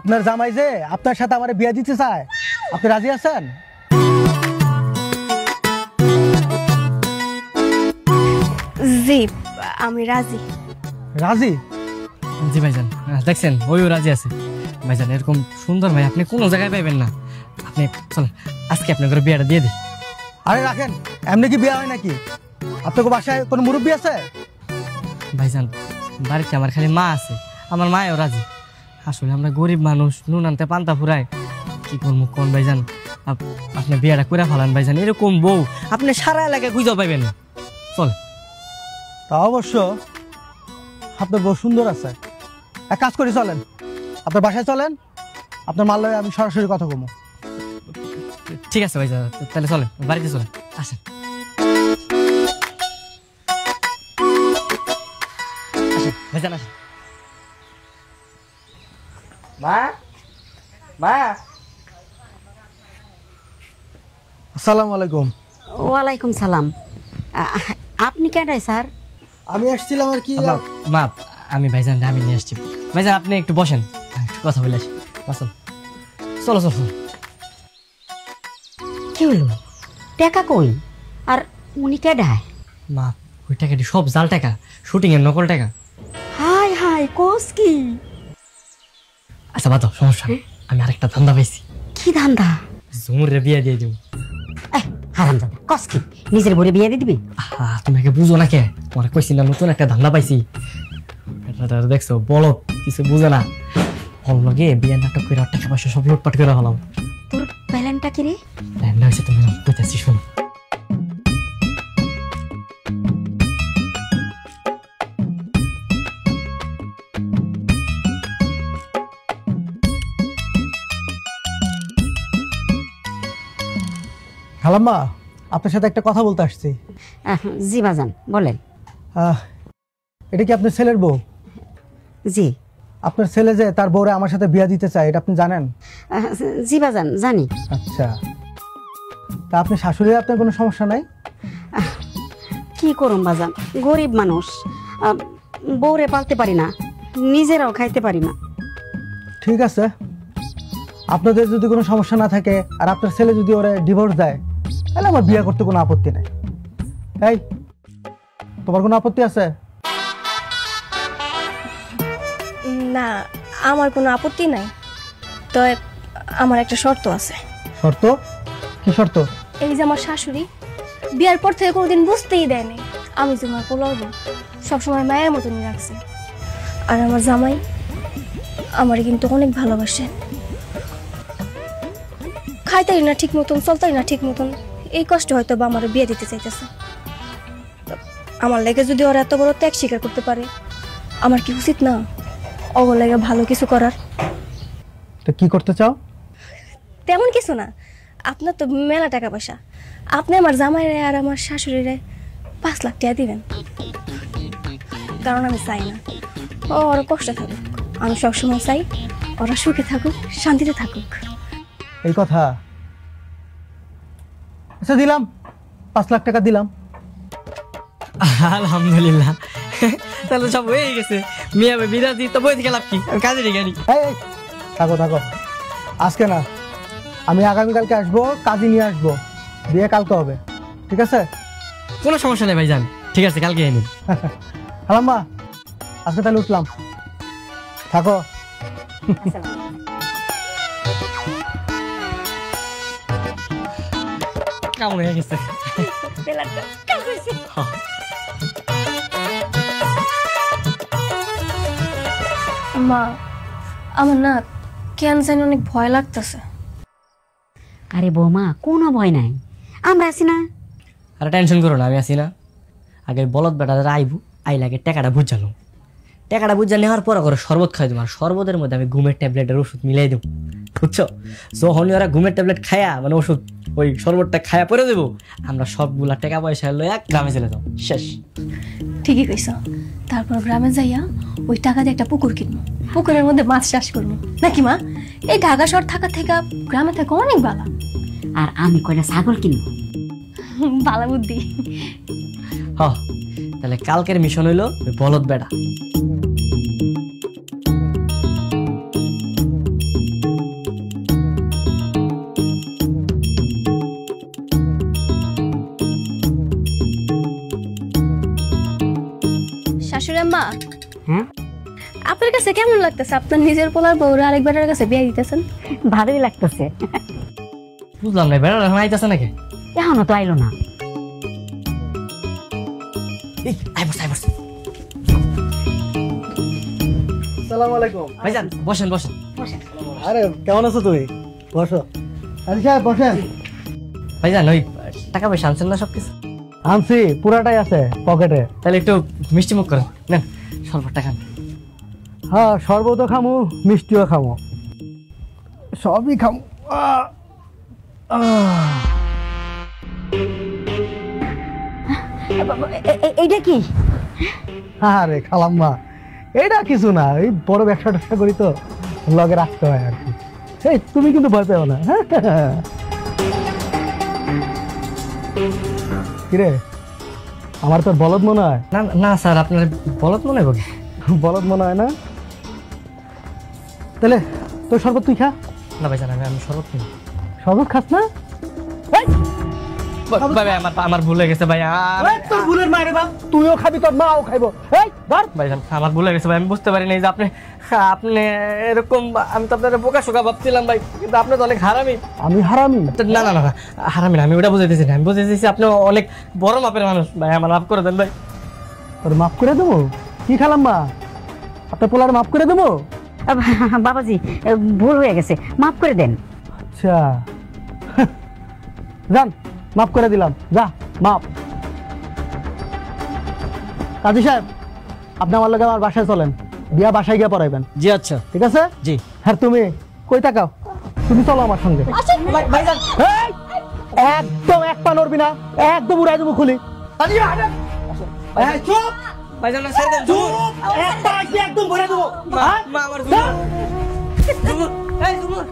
আপনার জামাই যে আপনার সাথে আমার বিয়ে দিতে চায়, আপনি রাজি আছেন? জি আমি রাজি। রাজি? জি ভাইজান, দেখছেন ওইও রাজি আছে। ভাইজান এরকম সুন্দর ভাই আপনি কোনো জায়গায় পাইবেন না। আপনি চলেন আজকে আপনাদের বিয়েটা দিয়ে দিই। আরে রাখেন, এমনি কি বিয়ে হয় নাকি? আপনাকে বাসায় কোনো মুরব্বী আছে? ভাইজান বাড়িতে আমার খালি মা আছে, আমার মায়ও রাজি। আসলে আমরা গরিব মানুষ, নুন আনতে পান্তা ফুরায়, কি করবো কোন ভাইজান? আপনি বিয়েটা করে ফেলান ভাইজান, এরকম বউ আপনি সারা এলাকায় খুঁজেও পাইবেন না। চল। তা অবশ্য আপনার বউ সুন্দর আছে। এক কাজ করি, চলেন আপনার বাসায় চলেন, আপনার মাল লয়ে আমি সরাসরি কথা বলবো। ঠিক আছে ভাইজান, তাহলে চলেন বাড়িতে চলেন, আসেন। ভাইজান আসেন। মা মা। আসসালামু আলাইকুম। ওয়ালাইকুম সালাম। আপনি কেডাই স্যার? আমি আসছিলাম আর কি। মা আমি ভাইজান আমি নিয়ে আসছি। ভাইজান আপনি একটু বসেন, একটু কথা বলে আসি। চলো চলো। কি হলো, টাকা কই? আর উনি কেডায়? মা ওই টাকাটি সব জাল টাকা, শুটিং এর নকল টাকা। হাই হাই, কোস কি? আচ্ছা বাদ দাও, সমস্যা নেই। আমি আরেকটা ধান্দা পাইছি। কি ধান্দা? ঝুমুরে বিয়ে দিয়ে দিব। হারামজাদা, কস কি? নিজের বলে বিয়ে দিয়ে দিবি? তুমি একে বুঝো না কে? তোমার কইছি না নতুন একটা ধান্দা পাইছি। দেখছো বলো কিছু বুঝে না। লগে বিয়ে নাটক করে টাকা পয়সা সব লুটপাট করে হলাম। তোর প্ল্যানটা কি রে? প্ল্যানটা হয়েছে তুমি কইতাছি শোনো। খালাম্মা, আপনার সাথে একটা কথা বলতে আসছি। জি বাজান বলেন। এটা কি আপনার ছেলের বউ? জি। আপনার ছেলে যে তার বউরে আমার সাথে বিয়ে দিতে চায়, এটা আপনি জানেন? জি বাজান জানি। আচ্ছা, তা আপনি শাশুড়ি, আপনার কোনো সমস্যা নাই? কি করুন বাজান, গরিব মানুষ, বউরে পালতে পারি না, নিজেরাও খাইতে পারি না। ঠিক আছে, আপনাদের যদি কোনো সমস্যা না থাকে আর আপনার ছেলে যদি ওরে ডিভোর্স দেয়, তাহলে আমার বিয়ে করতে কোনো আপত্তি নেই। এই, তোমার কোনো আপত্তি আছে? না আমার কোনো আপত্তি নাই, তো আমার একটা শর্ত আছে। শর্ত? কি শর্ত? এই যে আমার শাশুড়ি বিয়ার পর থেকে কোনোদিন বুঝতেই দেয়নি আমি যে মার পোলাবো, সবসময় মায়ের মতনই রাখছে। আর আমার জামাই আমার কিন্তু অনেক ভালোবাসে, খাইতাই না ঠিক মতন, চলতাই না ঠিক মতন, এই কষ্ট হয়তো বা আমার বিয়ে দিতে চাইতেছে। আমার লেগে যদি ওরা এত বড় ত্যাগ স্বীকার করতে পারে, আমার কি উচিত না ওর লেগে ভালো কিছু করার? তো কি করতে চাও? তেমন কিছু না, আপনার তো মেলা টাকা পয়সা, আপনি আমার জামাইরে আর আমার শাশুড়িরে 5 লাখ টাকা দিবেন। কারণ আমি চাই না ওরা কষ্ট থাকুক, আমি সবসময় চাই ওরা সুখে থাকুক, শান্তিতে থাকুক। এই কথা? আচ্ছা দিলাম, 5 লাখ টাকা দিলাম। আলহামদুলিল্লাহ, তাহলে সব হয়ে গেছে। মিয়া বিরাজি তো বই থেকে লাভ কি, কাজে গাড়ি। থাকো থাকো, আজকে না, আমি আগামীকালকে আসবো, কাজে নিয়ে আসবো, বিয়ে কালকে হবে, ঠিক আছে? কোনো সমস্যা নেই ভাইজান, ঠিক আছে কালকে এনে। খালাম্মা, আজকে তাহলে উঠলাম, থাকো। কেমন হয়ে গেছে? মা আমার না কেন জানি অনেক ভয় লাগতেছে। আরে বৌমা, কোনো ভয় নাই, আমরা আছি না। আরে টেনশন করো না, আমি আছি না। আগে বলদ বেটা আইবু, আইলাকে টাকাটা বুঝালো, টাকাটা বুঝা নেওয়ার পর করে শরবত খাই দেবো। আর শরবতের মধ্যে আমি ঘুমের ট্যাবলেটের ওষুধ মিলাই দেবো, বুঝছো? যখন ওরা ঘুমের ট্যাবলেট খায়া মানে ওষুধ ওই শরবতটা খায়া পরে দেবো, আমরা সবগুলা টাকা পয়সা লইয়া গ্রামে চলে যাও, শেষ। ঠিকই কইছ। তারপর গ্রামে যাইয়া ওই টাকা দিয়ে একটা পুকুর কিনবো, পুকুরের মধ্যে মাছ চাষ করবো, নাকি মা? এই ঢাকা শহর থাকা থেকে গ্রামে থাকা অনেক ভালো। আর আমি কয়টা ছাগল কিনবো। ভালো বুদ্ধি। হ, তাহলে কালকের মিশন হইলো ওই বলদ বেটা। শাশুড়ি আম্মা হ্যাঁ আপনার কাছে কেমন লাগতেছে আপনার নিজের পোলার বউরা আরেকবারের কাছে বিয়ে দিতেছেন? ভালোই লাগতেছে। বুঝলাম না বেড়া এখন আইতাছে নাকি? এখনো তো আইলো না। এই আইবস সালাম আলাইকুম। ভাইজান বসেন বসেন। আরে কেমন আছো তুমি? বসো। আরে সাহেব বসেন। ভাইজান ওই টাকা পয়সা আনছেন না সবকিছু? আনছি, পুরাটাই আছে পকেটে। তাহলে একটু মিষ্টি মুখ করেন নেন, স্বল্প টাকা। হ্যাঁ, শরবতও খামু, মিষ্টিও খামু, সবই খামু। এইটা কি? আরে খালাম্মা, এটা কিছু না, এই বড় ব্যবসা ট্যাবসা করি তো, লগে রাখতে হয় আর কি। এই তুমি কিন্তু ভয় পেও না। কিরে, আমার তোর বলদ মনে হয়? না না স্যার, আপনার বলত মনে হবে? বলদ মনে হয় না? তাহলে তোর শরবত তুই খা। না ভাইজান, আমি শরবত কিনি। শরবত খাস না? ভাই আমার ভুল হয়ে গেছে ভাই। তোর ভুলের মায়ের বাপ, তুইও খাবি, তোর মাও খাইবো। এই ধর। ভাইজান আমার ভুল হয়ে গেছে ভাই, আমি বুঝতে পারি নাই যে আপনি এরকম। আমি তো আপনার বোকা শোকা ভাবছিলাম ভাই, কিন্তু আপনি তো অনেক হারামি। আমি হারামি? না না না হারামি না, আমি ওটা বুঝাইতেছি না। আমি বুঝাইতেছি আপনি অনেক বড় মাপের মানুষ ভাই, আমার মাফ করে দেন ভাই। তোর মাফ করে দেবো? কি খালাম্মা, আপনার পোলার মাফ করে দেবো? বাবাজি ভুল হয়ে গেছে, মাফ করে দেন। আচ্ছা যান, মাফ করে দিলাম, যা মাফ। কাজী সাহেব, আপনি আমার লগে আমার বাসায় চলেন, বিয়া বাসায় গিয়ে পড়াইবেন। জি আচ্ছা ঠিক আছে? জি। হ্যাঁ, তুমি কই তাকাও, তুমি চলো আমার সঙ্গে। ভাইজান এই, একদম এক পা নড়বি না, একদম উড়াই দেবো খুলি। কাজী সাহেব, এই, চুপ। ভাইজান ছেড়ে দেন। এক পা একদম ভরে দেবো। মা আমার জুমুর, এই জুমুর।